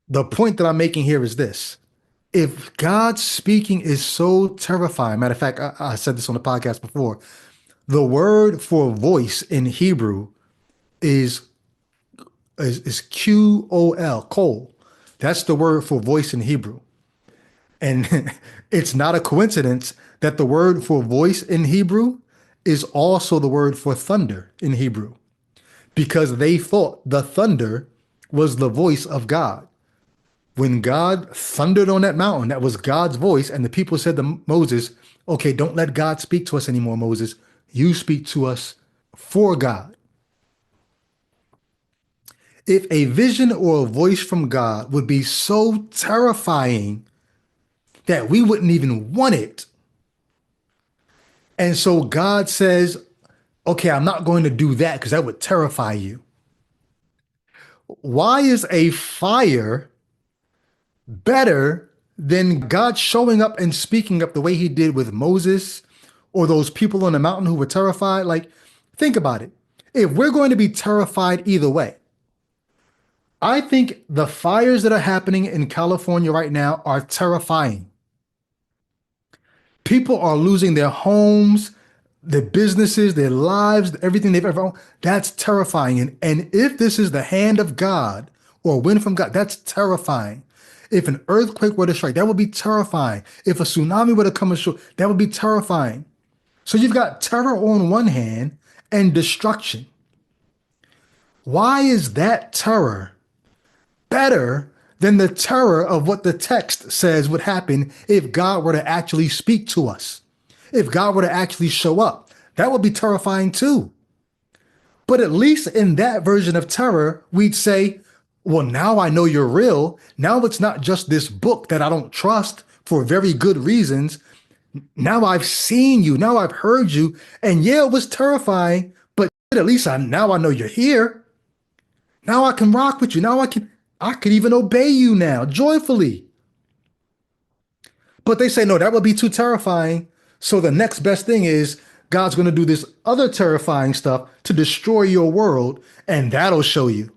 The point that I'm making here is this. If God speaking is so terrifying, matter of fact, I said this on the podcast before, the word for voice in Hebrew is is Qol, kol. That's the word for voice in Hebrew. And it's not a coincidence that the word for voice in Hebrew is also the word for thunder in Hebrew, because they thought the thunder was the voice of God. When God thundered on that mountain, that was God's voice. And the people said to Moses, okay, don't let God speak to us anymore, Moses. You speak to us for God. If a vision or a voice from God would be so terrifying that we wouldn't even want it. And so God says, okay, I'm not going to do that because that would terrify you. Why is a fire better than God showing up and speaking up the way he did with Moses or those people on the mountain who were terrified? Like, think about it. If we're going to be terrified either way, I think the fires that are happening in California right now are terrifying. People are losing their homes, their businesses, their lives, everything they've ever owned. That's terrifying. And if this is the hand of God or wind from God, that's terrifying. If an earthquake were to strike, that would be terrifying. If a tsunami were to come ashore, that would be terrifying. So you've got terror on one hand and destruction. Why is that terror better than the terror of what the text says would happen if God were to actually speak to us? If God were to actually show up, that would be terrifying too. But at least in that version of terror, we'd say, well, now I know you're real. Now it's not just this book that I don't trust for very good reasons. Now I've seen you. Now I've heard you. And yeah, it was terrifying, but at least now I know you're here. Now I can rock with you. Now I could even obey you now joyfully. But they say, no, that would be too terrifying. So the next best thing is God's going to do this other terrifying stuff to destroy your world, and that'll show you.